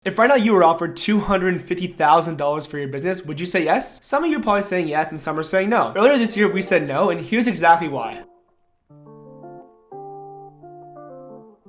If right now you were offered $250,000 for your business, would you say yes? Some of you are probably saying yes and some are saying no. Earlier this year, we said no, and here's exactly why.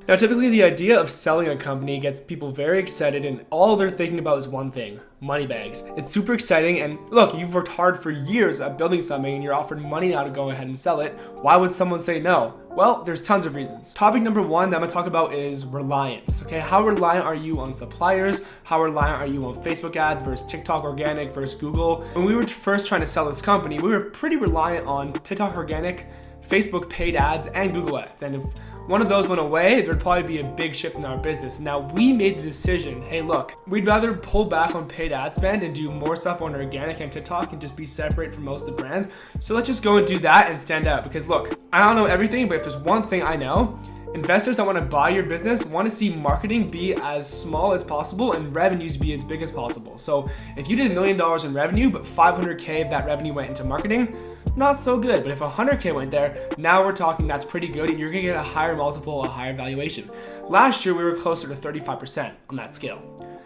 Now, typically the idea of selling a company gets people very excited and all they're thinking about is one thing: money bags. It's super exciting, and look, you've worked hard for years at building something and you're offered money now to go ahead and sell it. Why would someone say no? Well, there's tons of reasons. Topic number one that I'm gonna talk about is reliance. Okay, how reliant are you on suppliers? How reliant are you on Facebook ads versus TikTok organic versus Google? When we were first trying to sell this company, we were pretty reliant on TikTok organic, Facebook paid ads, and Google ads. And if one of those went away, there'd probably be a big shift in our business. Now, we made the decision, hey look, we'd rather pull back on paid ad spend and do more stuff on organic and TikTok and just be separate from most of the brands. So let's just go and do that and stand out. Because look, I don't know everything, but if there's one thing I know, investors that want to buy your business want to see marketing be as small as possible and revenues be as big as possible. So if you did $1 million in revenue, but 500K of that revenue went into marketing, not so good. But if 100K went there, now we're talking that's pretty good, and you're gonna get a higher multiple, a higher valuation. Last year, we were closer to 35% on that scale.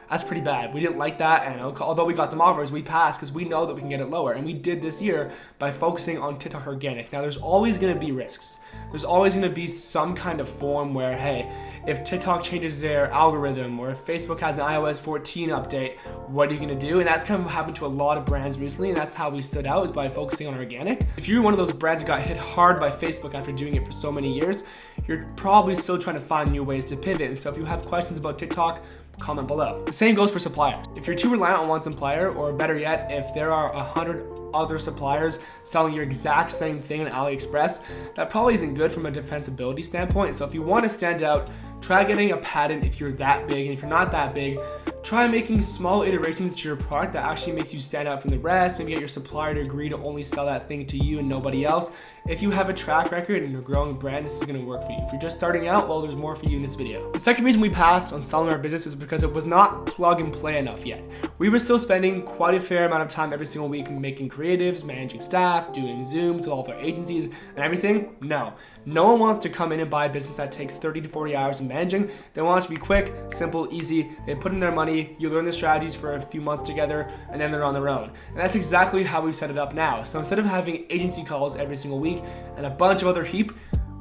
That's pretty bad. We didn't like that, and although we got some offers, we passed because we know that we can get it lower. And we did this year by focusing on TikTok organic. Now, there's always going to be risks. There's always going to be some kind of form where, hey, if TikTok changes their algorithm or if Facebook has an iOS 14 update, what are you going to do? And that's kind of happened to a lot of brands recently, and that's how we stood out, is by focusing on organic. If you're one of those brands that got hit hard by Facebook after doing it for so many years, you're probably still trying to find new ways to pivot. And so if you have questions about TikTok, comment below. The same goes for suppliers. If you're too reliant on one supplier, or better yet, if there are 100 other suppliers selling your exact same thing on AliExpress, that probably isn't good from a defensibility standpoint. And so if you want to stand out, try getting a patent if you're that big, and if you're not that big, try making small iterations to your product that actually makes you stand out from the rest. Maybe get your supplier to agree to only sell that thing to you and nobody else. If you have a track record and you're a growing brand, this is going to work for you. If you're just starting out, well, there's more for you in this video. The second reason we passed on selling our business is because it was not plug and play enough yet. We were still spending quite a fair amount of time every single week making creatives, managing staff, doing Zooms with all of our agencies and everything. No one wants to come in and buy a business that takes 30 to 40 hours in managing. They want it to be quick, simple, easy. They put in their money, you learn the strategies for a few months together, and then they're on their own. And that's exactly how we set it up now. So instead of having agency calls every single week and a bunch of other heap,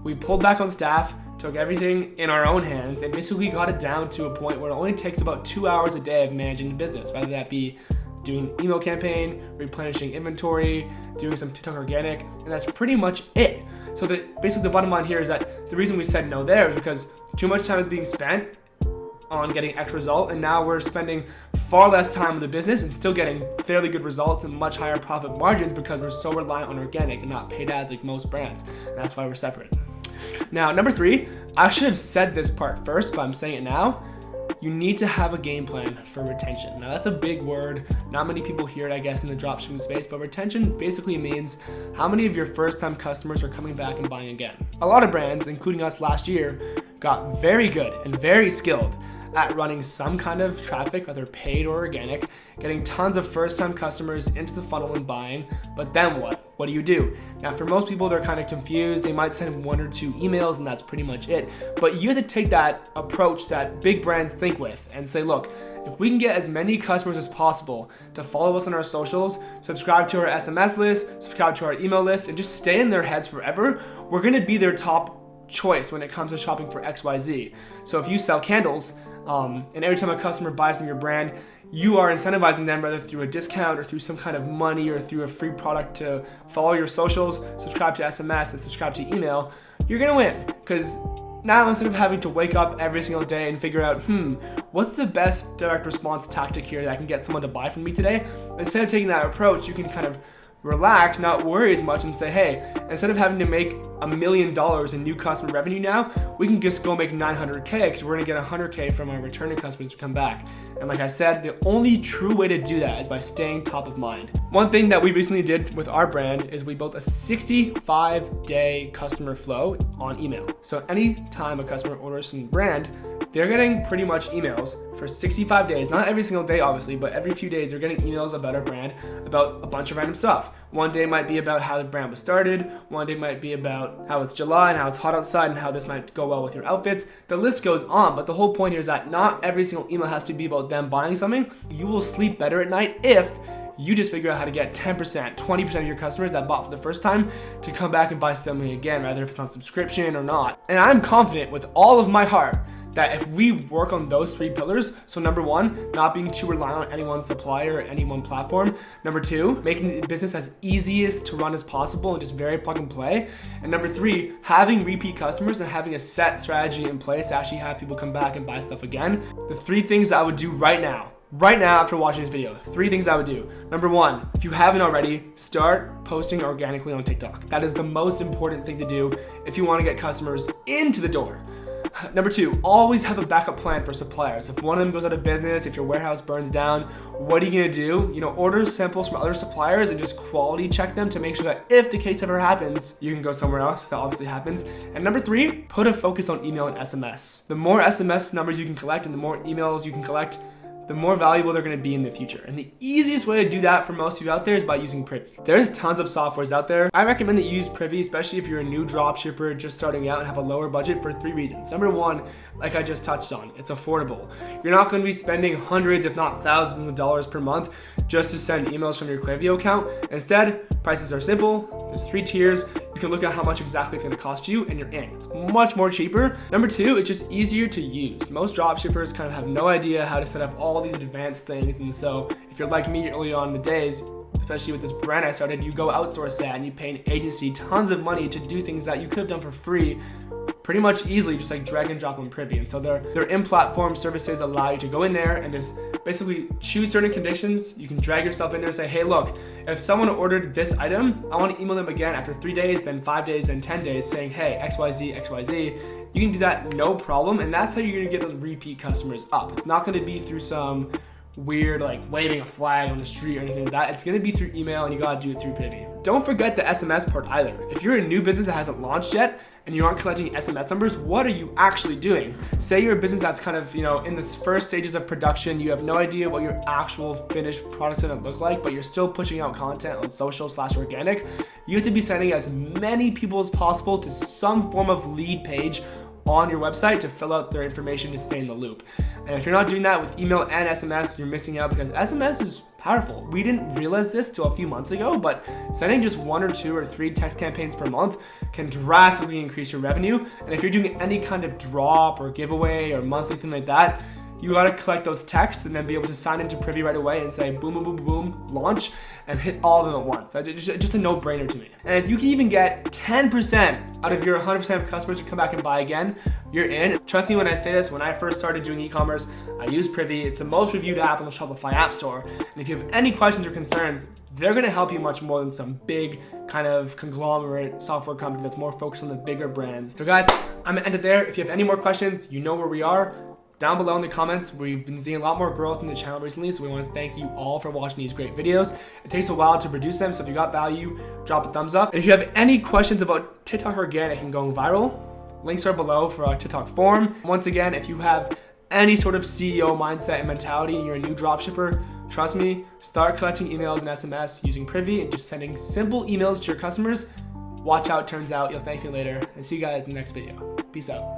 we pulled back on staff, took everything in our own hands, and basically got it down to a point where it only takes about 2 hours a day of managing the business, whether that be doing email campaign, replenishing inventory, doing some TikTok organic, and that's pretty much it. So basically the bottom line here is that the reason we said no there is because too much time is being spent on getting X result, and now we're spending far less time with the business and still getting fairly good results and much higher profit margins because we're so reliant on organic and not paid ads like most brands. And that's why we're separate. Now, number three, I should have said this part first, but I'm saying it now. You need to have a game plan for retention. Now, that's a big word. Not many people hear it, I guess, in the dropshipping space, but retention basically means how many of your first-time customers are coming back and buying again. A lot of brands, including us last year, got very good and very skilled at running some kind of traffic, whether paid or organic, getting tons of first-time customers into the funnel and buying, but then what? What do you do? Now, for most people, they're kind of confused. They might send 1 or 2 emails and that's pretty much it. But you have to take that approach that big brands think with and say, look, if we can get as many customers as possible to follow us on our socials, subscribe to our SMS list, subscribe to our email list, and just stay in their heads forever, we're gonna be their top choice when it comes to shopping for XYZ. So if you sell candles, and every time a customer buys from your brand, you are incentivizing them whether through a discount or through some kind of money or through a free product to follow your socials, subscribe to SMS, and subscribe to email, you're gonna win. Because now instead of having to wake up every single day and figure out, what's the best direct response tactic here that can get someone to buy from me today, instead of taking that approach, you can kind of relax, not worry as much, and say, hey, instead of having to make $1 million in new customer revenue now, we can just go make 900K because we're gonna get 100K from our returning customers to come back. And like I said, the only true way to do that is by staying top of mind. One thing that we recently did with our brand is we built a 65-day customer flow on email. So anytime a customer orders from the brand, they're getting pretty much emails for 65 days, not every single day obviously, but every few days they're getting emails about our brand, about a bunch of random stuff. One day might be about how the brand was started, one day might be about how it's July and how it's hot outside and how this might go well with your outfits. The list goes on, but the whole point here is that not every single email has to be about them buying something. You will sleep better at night if you just figure out how to get 10%, 20% of your customers that bought for the first time to come back and buy something again, whether if it's on subscription or not. And I'm confident with all of my heart that if we work on those 3 pillars, so number 1, not being too reliant on any one supplier or any one platform. Number 2, making the business as easiest to run as possible and just very plug and play. And number 3, having repeat customers and having a set strategy in place to actually have people come back and buy stuff again. The 3 things that I would do right now after watching this video, 3 things I would do. Number 1, if you haven't already, start posting organically on TikTok. That is the most important thing to do if you want to get customers into the door. Number 2, always have a backup plan for suppliers. If one of them goes out of business, if your warehouse burns down, what are you gonna do? Order samples from other suppliers and just quality check them to make sure that if the case ever happens, you can go somewhere else. That obviously happens. And number 3, put a focus on email and SMS. The more SMS numbers you can collect and the more emails you can collect, the more valuable they're going to be in the future. And the easiest way to do that for most of you out there is by using Privy. There's tons of softwares out there. I recommend that you use Privy, especially if you're a new dropshipper just starting out and have a lower budget, for 3 reasons. Number 1, like I just touched on, it's affordable. You're not going to be spending hundreds, if not thousands of dollars per month just to send emails from your Klaviyo account. Instead, prices are simple. There's 3 tiers. You can look at how much exactly it's going to cost you and you're in. It's much more cheaper. Number 2, it's just easier to use. Most dropshippers kind of have no idea how to set up all these advanced things, and so if you're like me early on in the days, especially with this brand I started, you go outsource that and you pay an agency tons of money to do things that you could have done for free pretty much easily, just like drag and drop on Privy. And so their in-platform services allow you to go in there and just basically choose certain conditions. You can drag yourself in there and say, hey, look, if someone ordered this item, I want to email them again after 3 days, then 5 days, then 10 days saying, hey, XYZ, XYZ. You can do that no problem. And that's how you're going to get those repeat customers up. It's not going to be through some weird like waving a flag on the street or anything like that. It's going to be through email, and you got to do it through Privy. Don't forget the SMS part either. If you're a new business that hasn't launched yet and you aren't collecting SMS numbers, what are you actually doing? Say you're a business that's kind of, in the first stages of production, you have no idea what your actual finished product's gonna look like, but you're still pushing out content on social/organic. You have to be sending as many people as possible to some form of lead page on your website to fill out their information to stay in the loop. And if you're not doing that with email and SMS, you're missing out, because SMS is powerful. We didn't realize this till a few months ago, but sending just 1 or 2 or 3 text campaigns per month can drastically increase your revenue. And if you're doing any kind of drop or giveaway or monthly thing like that, you gotta collect those texts and then be able to sign into Privy right away and say boom, boom, boom, boom, launch, and hit all of them at once. That's just a no-brainer to me. And if you can even get 10% out of your 100% of customers who come back and buy again, you're in. Trust me when I say this, when I first started doing e-commerce, I used Privy. It's the most reviewed app on the Shopify App Store. And if you have any questions or concerns, they're gonna help you much more than some big kind of conglomerate software company that's more focused on the bigger brands. So guys, I'm gonna end it there. If you have any more questions, you know where we are. Down below in the comments. We've been seeing a lot more growth in the channel recently, so we want to thank you all for watching these great videos. It takes a while to produce them, so if you got value, drop a thumbs up. And if you have any questions about TikTok organic and going viral, links are below for our TikTok forum. Once again, if you have any sort of CEO mindset and mentality and you're a new dropshipper, trust me, start collecting emails and SMS using Privy and just sending simple emails to your customers. Watch how it turns out. You'll thank me later. And see you guys in the next video. Peace out.